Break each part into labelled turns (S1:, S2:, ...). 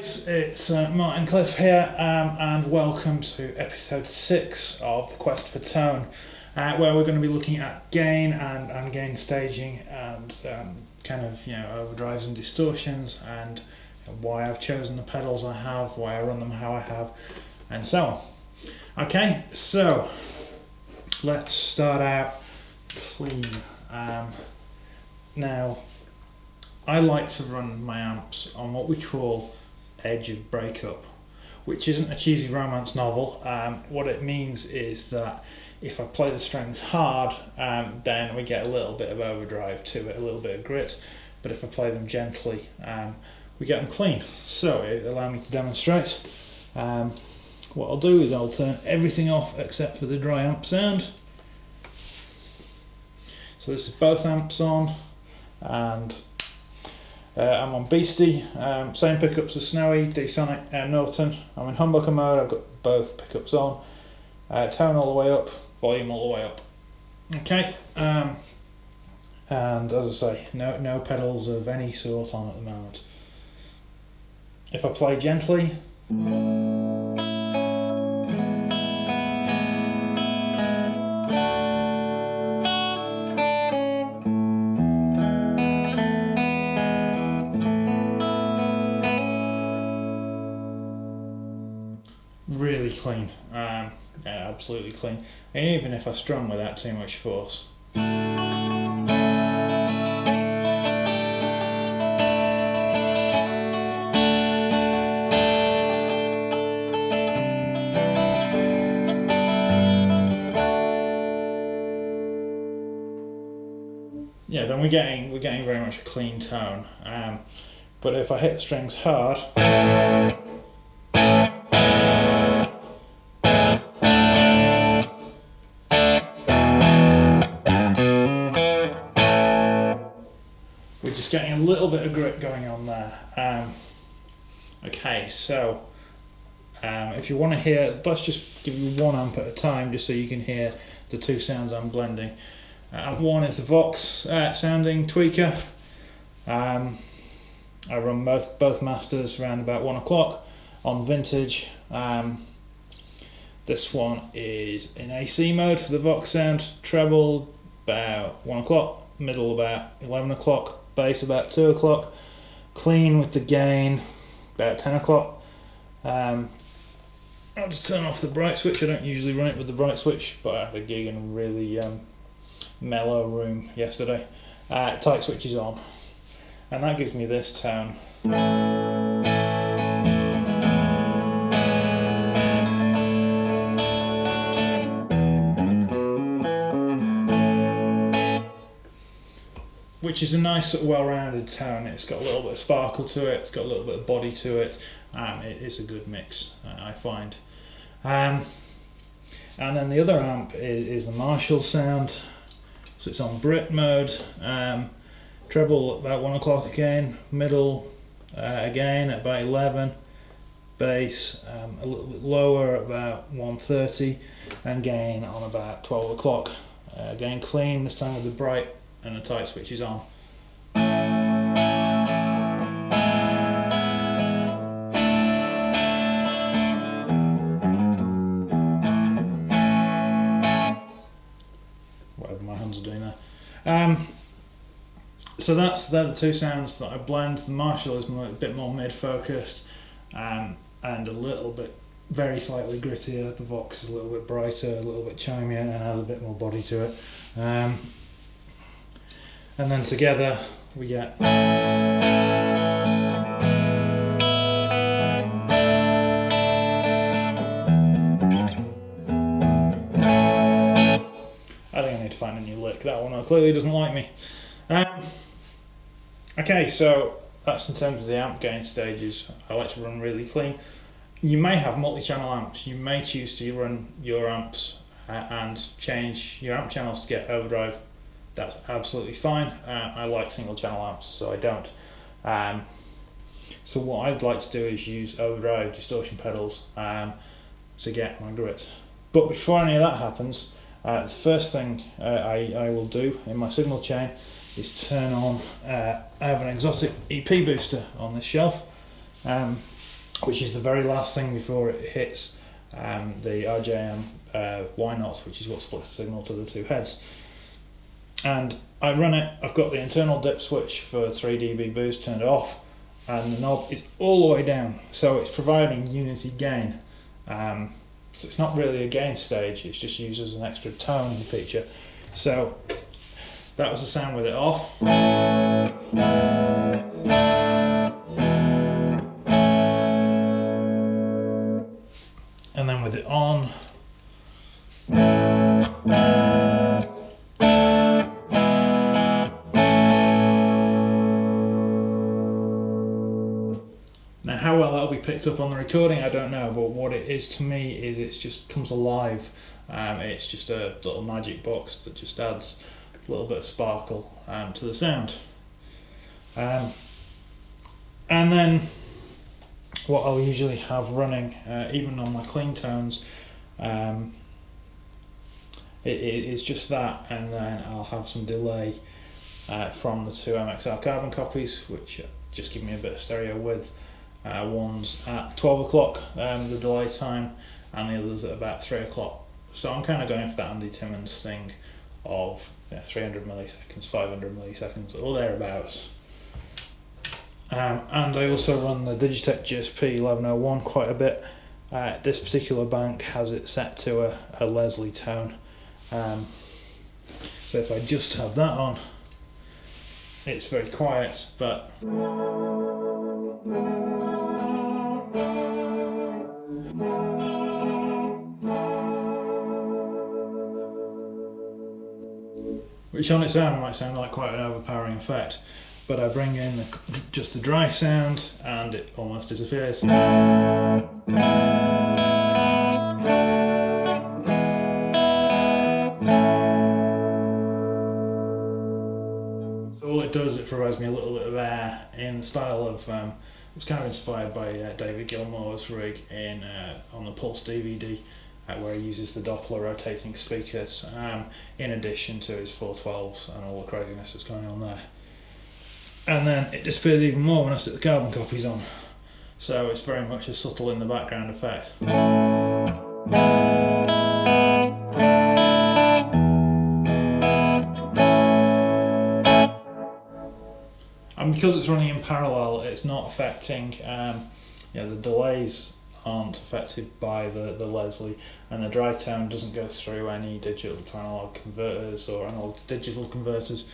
S1: guys, it's Martin Cliffe here, and welcome to episode 6 of The Quest for Tone, where we're going to be looking at gain and gain staging and overdrives and distortions, and why I've chosen the pedals I have, why I run them how I have, and so on. Okay, so let's start out clean. Now, I like to run my amps on what we call edge of breakup, which isn't a cheesy romance novel. What it means is that if I play the strings hard, then we get a little bit of overdrive to it, a little bit of grit, but if I play them gently, we get them clean. So it allows me to demonstrate. What I'll do is I'll turn everything off except for the dry amp sound. So this is both amps on, and I'm on Beastie, same pickups as Snowy, D-Sonic and Norton. I'm in humbucker mode, I've got both pickups on, tone all the way up, volume all the way up. Okay, and as I say, no pedals of any sort on at the moment. If I play gently, really clean, yeah, absolutely clean, and even if I strum without too much force. Yeah, then we're getting very much a clean tone, but if I hit the strings hard, we're just getting a little bit of grit going on there. Okay, so if you want to hear, let's just give you one amp at a time just so you can hear the two sounds I'm blending. Amp 1 is the Vox sounding tweaker. I run both masters around about 1 o'clock on vintage. This one is in AC mode for the Vox sound, treble about 1 o'clock, middle about 11 o'clock, bass about 2 o'clock, clean with the gain about 10 o'clock. I'll just turn off the bright switch. I don't usually run it with the bright switch, but I had a gig in a really mellow room yesterday. Tight switch is on, and that gives me this tone. Which is a nice sort of well-rounded tone. It's got a little bit of sparkle to it, it's got a little bit of body to it. It is a good mix, I find. And then the other amp is the Marshall sound. So it's on Brit mode, treble about 1 o'clock again, middle again at about 11, bass a little bit lower at about 1:30, and gain on about 12 o'clock. Again clean, this time with the bright and the tight switch is on. Whatever my hands are doing there. So they're the two sounds that I blend. The Marshall is a bit more mid-focused, and a little bit, very slightly grittier. The Vox is a little bit brighter, a little bit chimier, and has a bit more body to it. And then together we get I think I need to find a new lick. That one clearly doesn't like me. Okay, so that's in terms of the amp gain stages. I like to run really clean. You may have multi-channel amps. You may choose to run your amps and change your amp channels to get overdrive. That's absolutely fine. I like single channel amps, so I don't. So what I'd like to do is use overdrive distortion pedals to get my grit. But before any of that happens, the first thing I will do in my signal chain is turn on, I have an exotic EP booster on this shelf. which is the very last thing before it hits the RJM Y0, which is what splits the signal to the two heads. And I run it, I've got the internal dip switch for 3 dB boost turned off, and the knob is all the way down, so it's providing unity gain. So it's not really a gain stage, it's just used as an extra tone feature. So that was the sound with it off. And then with it on, now how well that'll be picked up on the recording I don't know, but what it is to me is it just comes alive. It's just a little magic box that just adds a little bit of sparkle to the sound. And then what I'll usually have running, even on my clean tones, it's just that, and then I'll have some delay from the two MXR carbon copies, which just give me a bit of stereo width. One's at 12 o'clock, the delay time, and the other's at about 3 o'clock. So I'm kind of going for that Andy Timmons thing of 300 milliseconds, 500 milliseconds, or thereabouts. And I also run the Digitech GSP 1101 quite a bit. This particular bank has it set to a Leslie tone. So if I just have that on, it's very quiet, but which on its own might sound like quite an overpowering effect, but I bring in just the dry sound and it almost disappears. So all it does, it provides me a little bit of air in the style of, it's kind of inspired by David Gilmour's rig on the Pulse DVD, where he uses the Doppler rotating speakers in addition to his 412s and all the craziness that's going on there. And then it disappears even more when I stick the carbon copies on, so it's very much a subtle in the background effect. And because it's running in parallel, it's not affecting, the delays aren't affected by the Leslie, and the dry tone doesn't go through any digital to analog converters or analog to digital converters.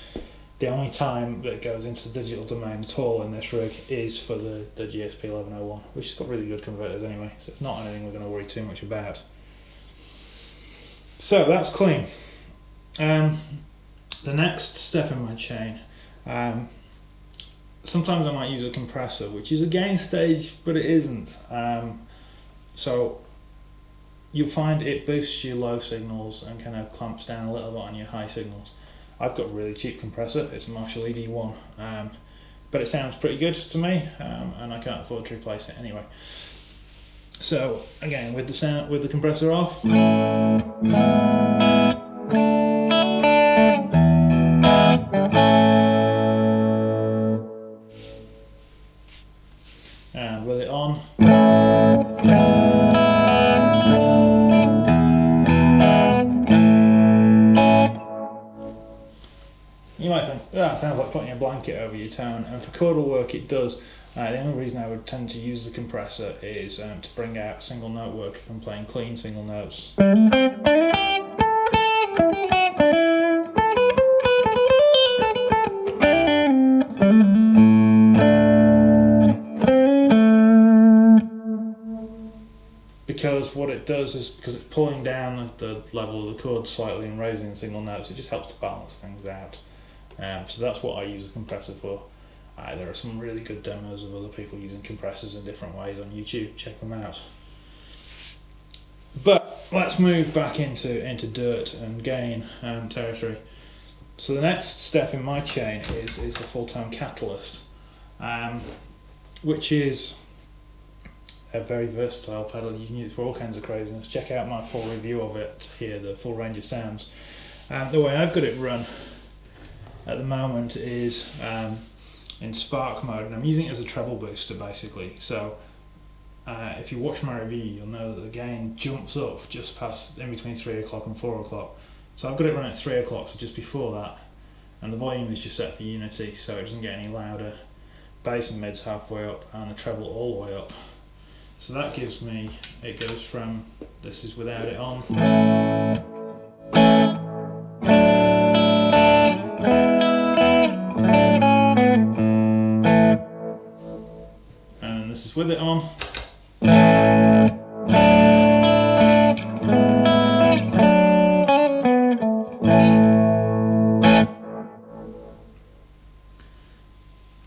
S1: The only time that it goes into the digital domain at all in this rig is for the GSP 1101, which has got really good converters anyway, so it's not anything we're going to worry too much about. So that's clean. The next step in my chain, sometimes I might use a compressor, which is a gain stage, but it isn't. So you'll find it boosts your low signals and kind of clamps down a little bit on your high signals. I've got a really cheap compressor, it's a Marshall ED1, but it sounds pretty good to me, and I can't afford to replace it anyway. So again, with the compressor off, and with it on, you might think, that sounds like putting a blanket over your tone, and for chordal work it does. The only reason I would tend to use the compressor is to bring out single note work if I'm playing clean single notes. Because what it does is, because it's pulling down the level of the chord slightly and raising the single notes, it just helps to balance things out. So that's what I use a compressor for. There are some really good demos of other people using compressors in different ways on YouTube, check them out. But let's move back into dirt and gain territory. So the next step in my chain is the full tone catalyst, which is a very versatile pedal. You can use it for all kinds of craziness. Check out my full review of it to hear the full range of sounds. The way I've got it run at the moment is in spark mode, and I'm using it as a treble booster basically. So if you watch my review, you'll know that the gain jumps up just past in between 3 o'clock and 4 o'clock. So I've got it running at 3 o'clock, so just before that, and the volume is just set for unity, so it doesn't get any louder. Bass and mid's halfway up, and the treble all the way up. So that gives me, it goes from, this is without it on, and this is with it on.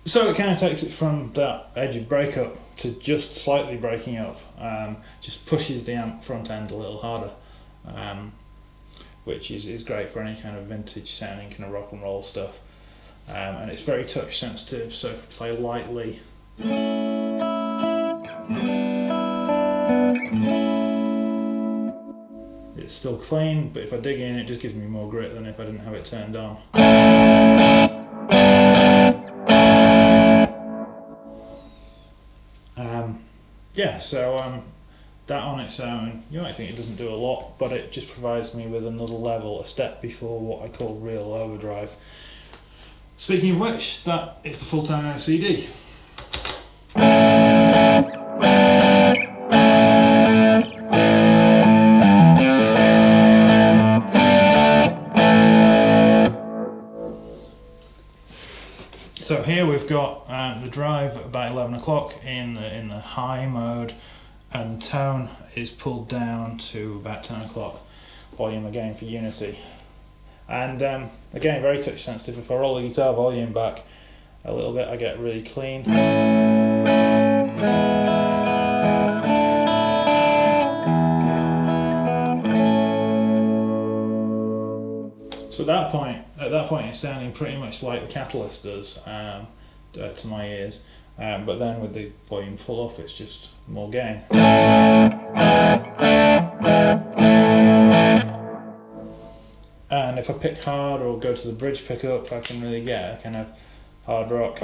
S1: So it kind of takes it from that edge of breakup to just slightly breaking up, just pushes the amp front end a little harder, which is great for any kind of vintage sounding kind of rock and roll stuff. And it's very touch sensitive, so if I play lightly, it's still clean, but if I dig in, it just gives me more grit than if I didn't have it turned on. Yeah, so that on its own, you might think it doesn't do a lot, but it just provides me with another level, a step before what I call real overdrive. Speaking of which, that is the full-tone OCD. So here we've got the drive at about 11 o'clock in the high mode, and tone is pulled down to about 10 o'clock. Volume again for unity. And again, very touch sensitive. If I roll the guitar volume back a little bit, I get really clean. So at that point it's sounding pretty much like the Catalyst does to my ears, but then with the volume full up it's just more gain. And if I pick hard or go to the bridge pickup, I can really get a kind of hard rock.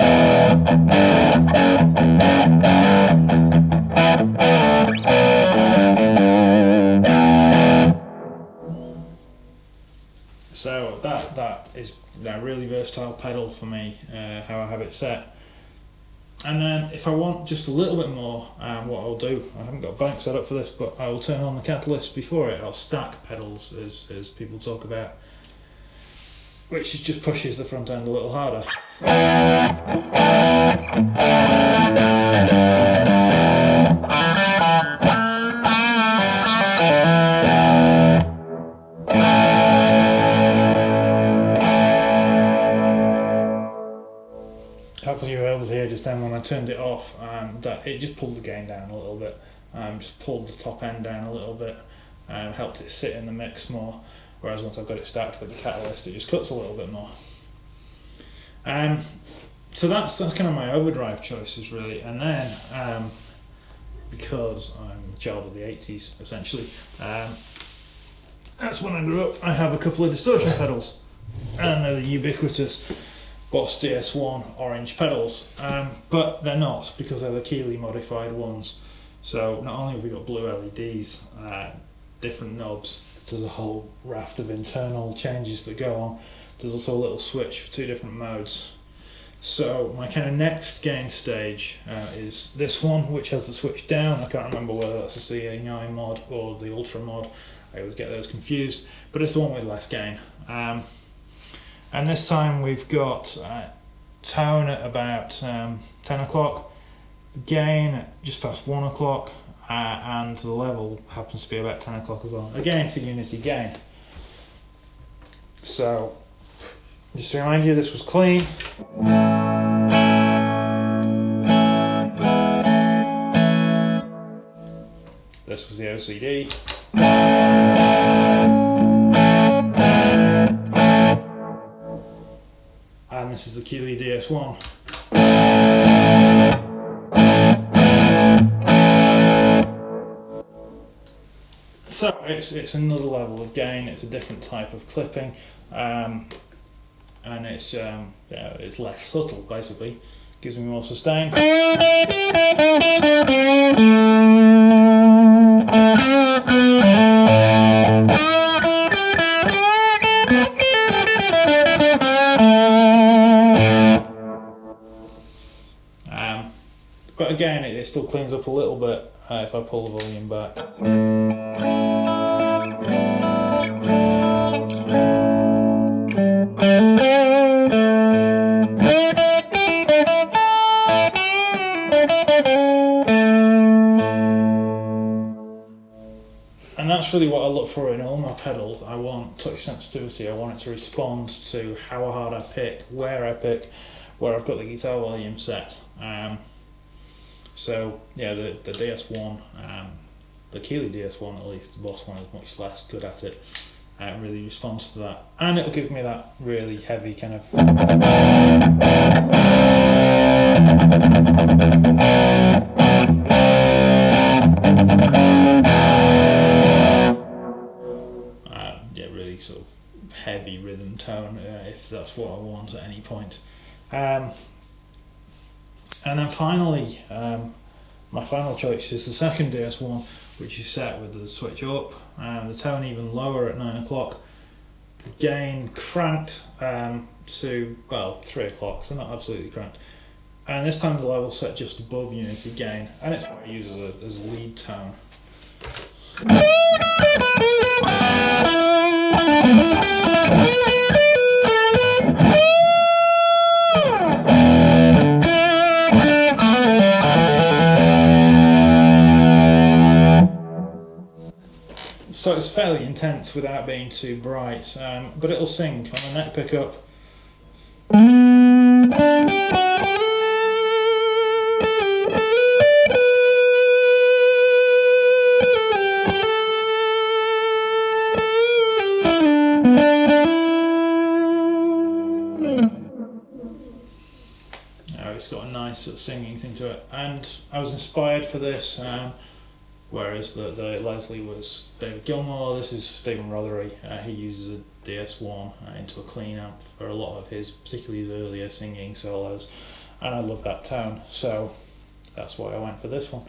S1: So that is a really versatile pedal for me, how I have it set. And then if I want just a little bit more, what I'll do, I haven't got a bank set up for this, but I will turn on the Catalyst before it. I'll stack pedals, as people talk about, which just pushes the front end a little harder. Hopefully you were able to hear just then when I turned it off, that it just pulled the gain down a little bit, just pulled the top end down a little bit, helped it sit in the mix more, whereas once I've got it stacked with the Catalyst it just cuts a little bit more. So that's kind of my overdrive choices really, and then because I'm a child of the 80s essentially, that's when I grew up, I have a couple of distortion pedals, and they're the ubiquitous Boss DS1 orange pedals, but they're not, because they're the Keeley modified ones. So not only have we got blue LEDs, different knobs, there's a whole raft of internal changes that go on. There's also a little switch for 2 different modes. So my kind of next gain stage is this one, which has the switch down. I can't remember whether that's a CA9 mod or the Ultra mod. I always get those confused, but it's the one with less gain. And this time we've got tone at about 10 o'clock, the gain at just past 1 o'clock, and the level happens to be about 10 o'clock as well. Again for unity gain. So, just to remind you, this was clean. This was the OCD. And this is the Keeley DS1. So it's another level of gain, it's a different type of clipping, and it's less subtle basically, gives me more sustain. again, it still cleans up a little bit if I pull the volume back. And that's really what I look for in all my pedals. I want touch sensitivity. I want it to respond to how hard I pick, where I've got the guitar volume set. So yeah, the DS1, the Keeley DS1 at least, the Boss one is much less good at it. It really responds to that, and it'll give me that really heavy kind of. Yeah, really sort of heavy rhythm tone if that's what I want at any point. And then finally, my final choice is the second DS1, which is set with the switch up, the tone even lower at 9 o'clock, the gain cranked to, well, 3 o'clock, so not absolutely cranked. And this time the level set just above unity gain, and it's what I use as a lead tone. So it's fairly intense without being too bright, but it'll sing on the neck pickup. It's got a nice sort of singing thing to it, and I was inspired for this. Whereas the Leslie was David Gilmour, this is Stephen Rothery. He uses a DS1 into a clean amp for a lot of his, particularly his earlier singing solos, and I love that tone, so that's why I went for this one.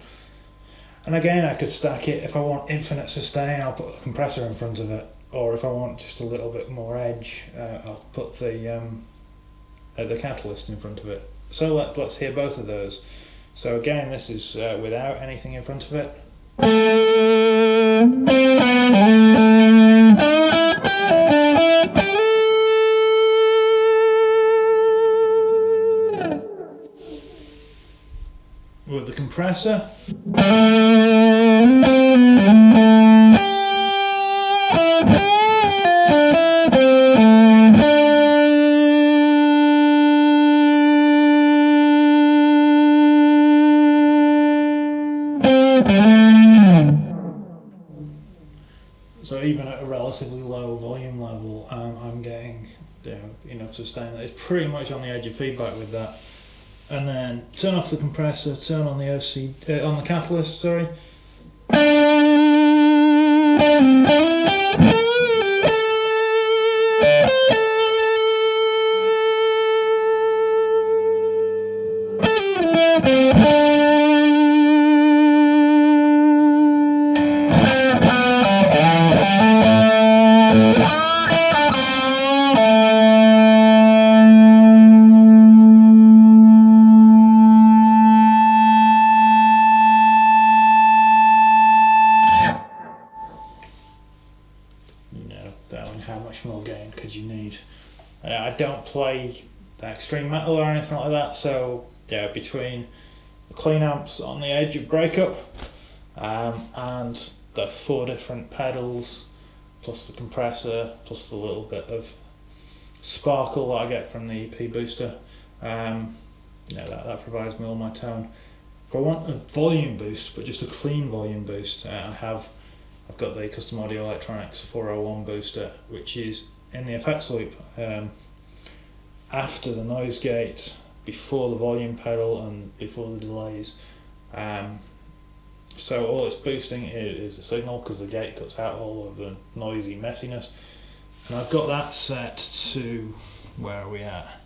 S1: And again, I could stack it. If I want infinite sustain, I'll put a compressor in front of it, or if I want just a little bit more edge, I'll put the Catalyst in front of it. So let's hear both of those. So again, this is without anything in front of it. With the compressor. So even at a relatively low volume level, I'm getting enough sustain that it's pretty much on the edge of feedback with that. And then turn off the compressor, turn on the on the Catalyst, sorry. How much more gain could you need? I don't play extreme metal or anything like that, so yeah, between the clean amps on the edge of breakup and the 4 different pedals, plus the compressor, plus the little bit of sparkle that I get from the EP booster, that provides me all my tone. If I want a volume boost, but just a clean volume boost, I've got the Custom Audio Electronics 401 booster, which is in the effects loop after the noise gate, before the volume pedal and before the delays. So all it's boosting is a signal, because the gate cuts out all of the noisy messiness. And I've got that set to, where are we at?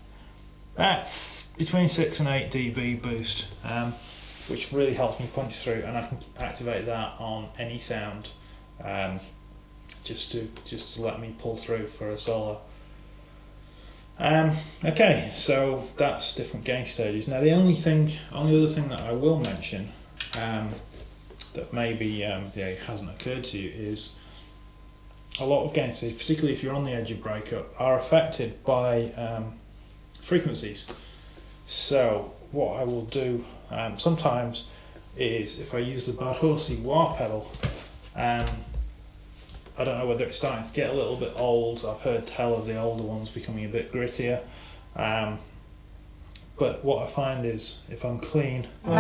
S1: That's between 6 and 8 dB boost, which really helps me punch through, and I can activate that on any sound. Just to let me pull through for a solo. Okay, so that's different gain stages. Now the only other thing that I will mention that maybe hasn't occurred to you is a lot of gain stages, particularly if you're on the edge of breakup, are affected by frequencies. So what I will do sometimes is, if I use the Bad Horsey wah pedal, I don't know whether it's starting to get a little bit old. I've heard tell of the older ones becoming a bit grittier. But what I find is, if I'm clean, and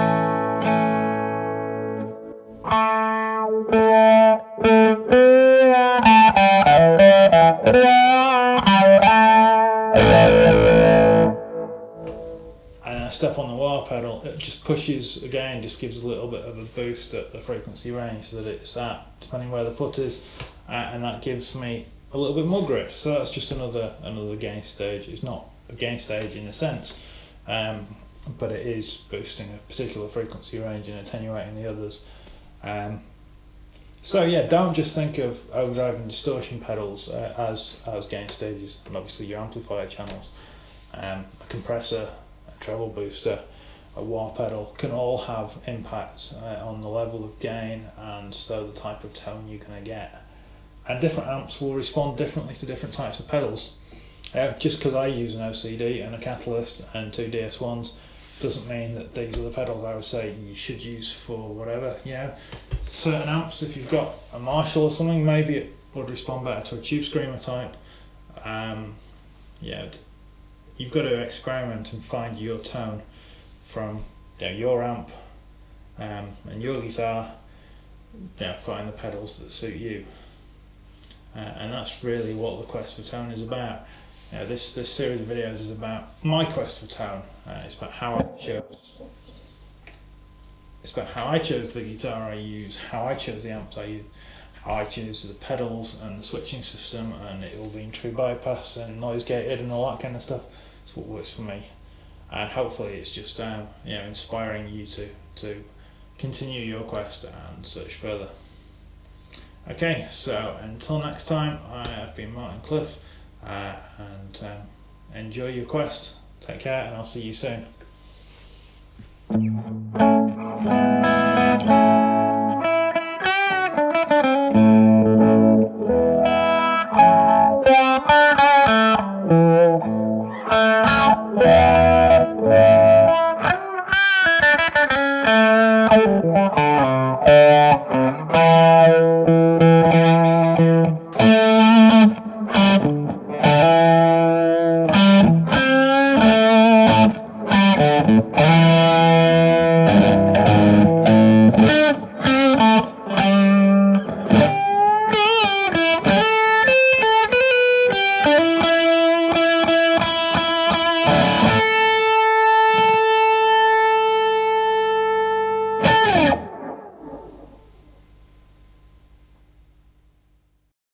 S1: I step on the wah pedal, it just pushes, again, just gives a little bit of a boost at the frequency range that it's at, depending where the foot is, and that gives me a little bit more grit. So that's just another gain stage. It's not a gain stage in a sense, but it is boosting a particular frequency range and attenuating the others. So yeah, don't just think of overdrive and distortion pedals as gain stages, and obviously your amplifier channels, a compressor, a treble booster, a wah pedal can all have impacts on the level of gain, and so the type of tone you're going to get. And different amps will respond differently to different types of pedals. Just because I use an OCD and a Catalyst and 2 DS1s doesn't mean that these are the pedals I would say you should use for whatever. Certain amps, if you've got a Marshall or something, maybe it would respond better to a Tube Screamer type. You've got to experiment and find your tone from your amp and your guitar. Find the pedals that suit you. And that's really what the quest for tone is about. This series of videos is about my quest for tone. It's about how I chose the guitar I use, how I chose the amps I use, how I chose the pedals and the switching system, and it all being true bypass and noise gated and all that kind of stuff. It's what works for me, and hopefully it's just inspiring you to continue your quest and search further. Okay, so until next time, I have been Martin Cliffe, and enjoy your quest. Take care, and I'll see you soon.